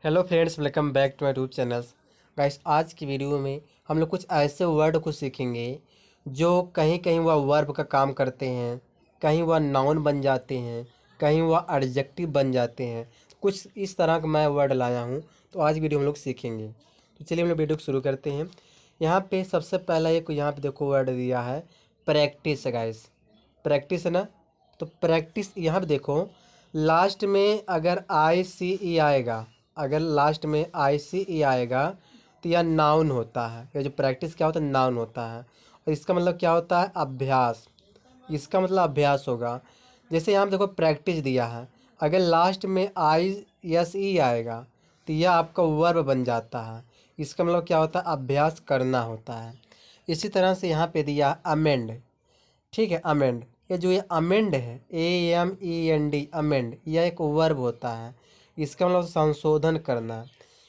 Hello friends, welcome back to my YouTube channels. Guys, आज की video में हम लोग कुछ ऐसे वर्ड को सीखेंगे जो कहीं कहीं वह वर्ब का काम करते हैं, कहीं वह नाउन बन जाते हैं, कहीं वह एडजेक्टिव बन जाते हैं। कुछ इस तरह का मैं वर्ड लाया हूँ, तो आज वीडियो हम लोग सीखेंगे। तो चलिए हम लोग वीडियो को शुरू करते हैं। यहाँ पे सबसे पहला एक यहाँ पे देखो वर्ड दिया है प्रैक्टिस। गाइस, प्रैक्टिस है ना, तो प्रैक्टिस यहाँ पे देखो, लास्ट में अगर आई सी ई आएगा, अगर लास्ट में आई सी ई आएगा तो यह नाउन होता है। ये जो प्रैक्टिस क्या होता है, नाउन होता है। और इसका मतलब क्या होता है, अभ्यास। इसका मतलब अभ्यास होगा। जैसे यहाँ पे देखो प्रैक्टिस दिया है, अगर लास्ट में आई एस ई आएगा तो यह आपका वर्ब बन जाता है। इसका मतलब क्या होता है, अभ्यास करना होता है। इसी तरह से यहाँ पे दिया अमेंड। ठीक है, अमेंड, ये जो ये अमेंड है, AMEND, अमेंड, यह एक वर्ब होता है। इसका मतलब संशोधन करना।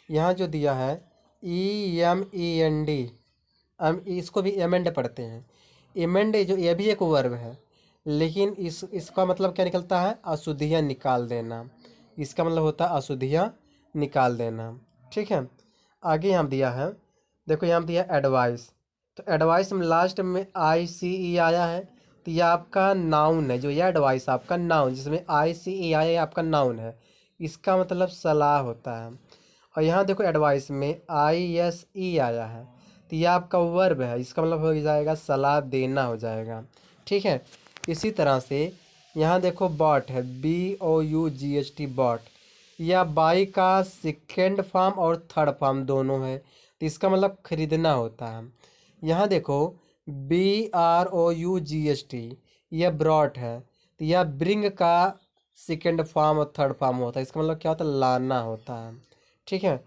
यहाँ जो दिया है EMEND, इसको भी एमेंड पढ़ते हैं। एमेंड जो ये भी एक वर्ब है, लेकिन इसका मतलब क्या निकलता है, अशुद्धियाँ निकाल देना। इसका मतलब होता है अशुद्धियाँ निकाल देना। ठीक है, आगे यहाँ दिया है, देखो यहाँ दिया एडवाइस। तो एडवाइस में लास्ट में ICE आया है, तो यह आपका नाउन है। जो यह एडवाइस आपका नाउन, जिसमें ICE आया है, आपका नाउन है। इसका मतलब सलाह होता है। और यहाँ देखो एडवाइस में ISE आया है, तो यह आपका वर्ब है। इसका मतलब हो जाएगा सलाह देना हो जाएगा। ठीक है, इसी तरह से यहाँ देखो बॉट है, BOUGHT, बॉट। यह बाई का सेकेंड फॉर्म और थर्ड फॉर्म दोनों है, तो इसका मतलब खरीदना होता है। यहाँ देखो BROUGHT, यह ब्रॉट है, तो यह ब्रिंग का सेकेंड फॉर्म और थर्ड फॉर्म होता है। इसका मतलब क्या होता है, लाना होता है। ठीक है,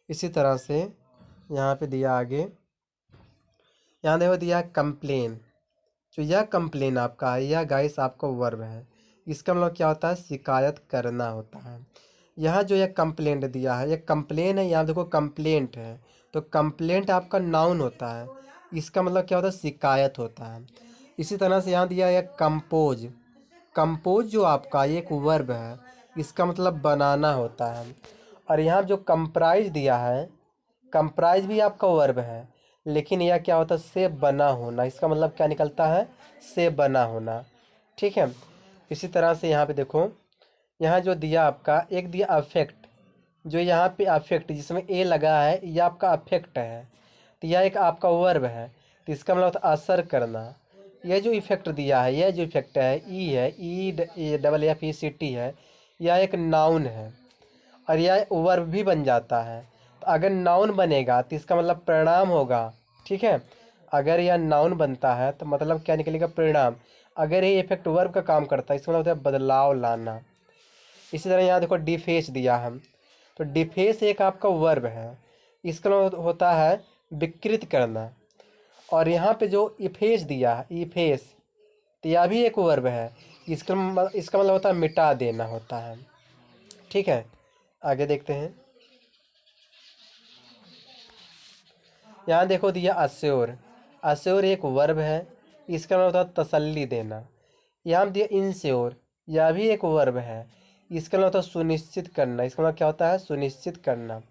इसी तरह से यहाँ पे दिया आगे, यहाँ देखो दिया कंप्लेन। जो यह कंप्लेन आपका है, यह गाइस आपका वर्ब है। इसका मतलब क्या होता है, शिकायत करना होता है। यहाँ जो यह कंप्लेंट दिया है, यह कंप्लेन है। यहाँ देखो कंप्लेंट है, तो कंप्लेंट आपका नाउन होता है। इसका मतलब क्या होता है, शिकायत होता है। इसी तरह से यहाँ दिया है कंपोज। कंपोज जो आपका ये एक वर्ब है, इसका मतलब बनाना होता है। और यहाँ जो कंप्राइज दिया है, कंप्राइज भी आपका वर्ब है, लेकिन यह क्या होता है, से बना होना। इसका मतलब क्या निकलता है, से बना होना। ठीक है, इसी तरह से यहाँ पे देखो, यहाँ जो दिया आपका एक दिया अफेक्ट। जो यहाँ पे अफेक्ट जिसमें ए लगा है, यह आपका अफेक्ट है, तो यह एक आपका वर्ब है। तो इसका मतलब होता है असर करना। यह जो इफेक्ट दिया है, यह जो इफेक्ट है, ई है, EFFECT है, यह एक नाउन है। और यह वर्ब भी बन जाता है। तो अगर नाउन बनेगा तो इसका मतलब परिणाम होगा। ठीक है, अगर यह नाउन बनता है तो मतलब क्या निकलेगा, परिणाम। अगर ये इफेक्ट वर्ब का काम करता है, इसका मतलब होता है बदलाव लाना। इसी तरह यहाँ देखो डिफेस दिया है, तो डिफेस एक आपका वर्ब है। इसका मतलब होता है विकृत करना। और यहाँ पे जो इफेस दिया है, इफेस, तो यह भी एक वर्ब है। इसका मतलब होता है मिटा देना होता है। ठीक है, आगे देखते हैं। यहाँ देखो दिया अश्योर। अश्योर एक वर्ब है। इसका मतलब होता है तसल्ली देना। यहाँ दिया इंश्योर, यह भी एक वर्ब है। इसका मतलब होता है सुनिश्चित करना। इसका मतलब क्या होता है, सुनिश्चित करना।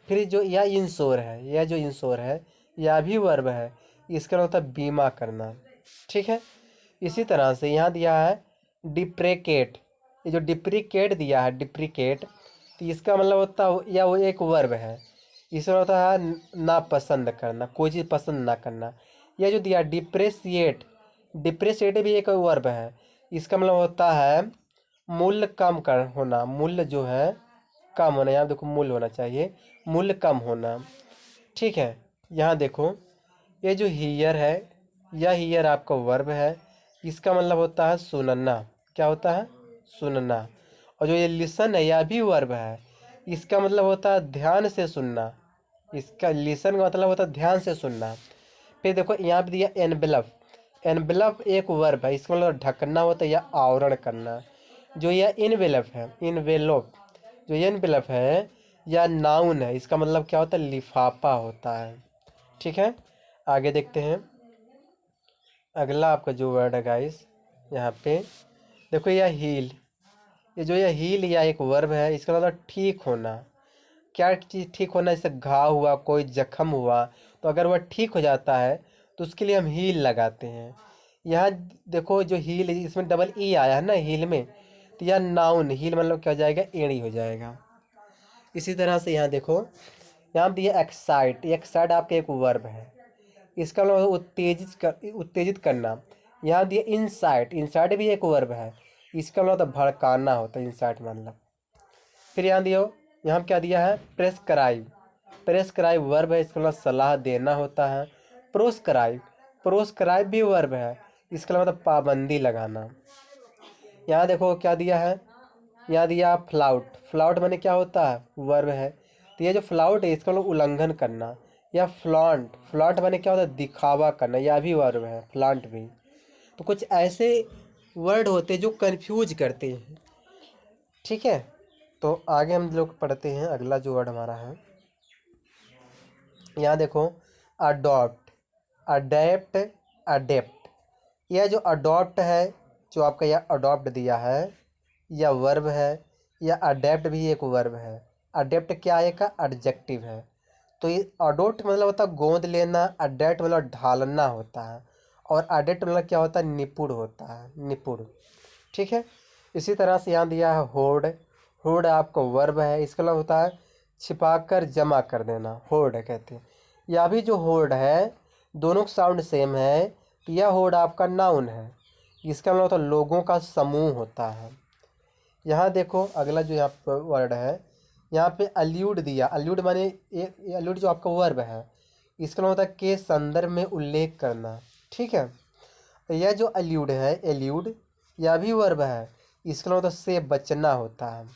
फिर जो यह इंश्योर है, यह जो इंश्योर है, यह भी वर्ब है। इसका मतलब होता है बीमा करना। ठीक है, इसी तरह से यहाँ दिया है डिप्रेकेट। ये जो डिप्रिकेट दिया है, डिप्रिकेट, तो इसका मतलब होता है, यह वो एक वर्ब है। इसमें होता है नापसंद करना, कोई चीज़ पसंद ना करना। यह जो दिया डिप्रेशिएट, डिप्रेशिएट भी एक वर्ब है। इसका मतलब होता है मूल्य कम कर होना। मूल्य जो है कम होना, यहाँ देखो मूल्य होना चाहिए, मूल्य कम होना। ठीक है, यहाँ देखो ये जो हियर है, यह हियर आपका वर्ब है। इसका मतलब होता है सुनना। क्या होता है, सुनना। और जो ये लिसन है, यह भी वर्ब है। इसका मतलब होता है ध्यान से सुनना। इसका लिसन का मतलब होता है ध्यान से सुनना। फिर देखो यहाँ पे दिया एनवेलप। एनवेलप एक वर्ब है। इसका मतलब ढकना होता है या आवरण करना। जो यह इनवेलप है, इनवेलप, जो ये इनवेलप है, यह नाउन है। इसका मतलब क्या होता है, लिफाफा होता है। ठीक है, आगे देखते हैं। अगला आपका जो वर्ड है गाइस, यहाँ पे देखो यह हील। ये जो यह हील या एक वर्ब है, इसका मतलब ठीक होना। क्या चीज़ ठीक होना, जैसे घाव हुआ, कोई जख्म हुआ, तो अगर वह ठीक हो जाता है तो उसके लिए हम हील लगाते हैं। यहाँ देखो जो हील, इसमें डबल ई आया है ना हील में, तो यह नाउन, हील मतलब क्या हो जाएगा, एड़ी हो जाएगा। इसी तरह से यहाँ देखो, यहाँ दिया एक्साइट, एक्साइट आपका एक वर्ब है, इसका मतलब उत्तेजित करना। यहाँ दिया इंसाइट, इंसाइट भी एक वर्ब है, इसका मतलब भड़काना होता है इंसाइट मतलब। फिर यहाँ दियो, यहाँ क्या दिया है, प्रेस्क्राइब, प्रेस्क्राइब वर्ब है, इसका मतलब सलाह देना होता है। प्रोस्क्राइब, प्रोस्क्राइब भी वर्ब है, इसका मतलब पाबंदी लगाना। यहाँ देखो क्या दिया है, यहाँ दिया फ्लाउट, फ्लाउट माने क्या होता है, वर्ब है। तो ये जो फ्लाउट है इसका मतलब उल्लंघन करना। या फ्लॉन्ट, फ्लॉन्ट माने क्या होता है, दिखावा करना, यह भी वर्ब है, फ्लॉन्ट भी। तो कुछ ऐसे वर्ड होते हैं जो कंफ्यूज करते हैं, ठीक है। तो आगे हम लोग पढ़ते हैं अगला जो वर्ड हमारा है। यहाँ देखो, अडॉप्ट, अडेप्ट, अडेप्ट। यह जो अडॉप्ट है, जो आपका यह अडॉप्ट दिया है, यह वर्ब है। या अडेप्ट भी एक वर्ब है। अडेप्ट क्या है का, एडजेक्टिव है। तो ये अडोप्ट मतलब होता है गोद लेना, अडेप्ट मतलब ढालना होता है, और अडेप्ट मतलब क्या होता है, निपुण होता है, निपुण, ठीक है। इसी तरह से यहाँ दिया है होड़, होड़ आपका वर्ब है, इसका मतलब होता है छिपाकर जमा कर देना, होड़ कहते हैं। यह भी जो होड़ है, दोनों का साउंड सेम है, तो यह होड़ आपका नाउन है, इसका मतलब होता है लोगों का समूह होता है। यहाँ देखो अगला जो यहाँ पर वर्ड है, यहाँ पे अल्यूड दिया, अल्यूड माने ये अल्यूड जो आपका वर्ब है, इसका मतलब होता है के संदर्भ में उल्लेख करना, ठीक है। यह जो अल्यूड है, एल्यूड, यह भी वर्ब है, इसका मतलब से बचना होता है।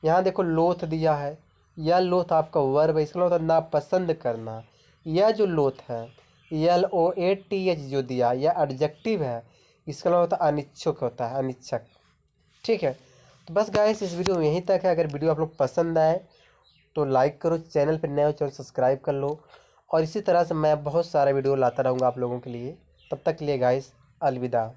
यहाँ देखो लोथ दिया है, यह लोथ आपका वर्ब है, इसका मतलब नापसंद करना। यह जो लोथ है, LOATH जो दिया, यह एडजेक्टिव है, इसका मतलब होता है अनिच्छुक होता है, अनिच्छक, ठीक है। तो बस गाइस इस वीडियो में यहीं तक है। अगर वीडियो आप लोग पसंद आए तो लाइक करो, चैनल पर नए हो चैनल सब्सक्राइब कर लो, और इसी तरह से मैं बहुत सारा वीडियो लाता रहूँगा आप लोगों के लिए। तब तक के लिए गाइस अलविदा।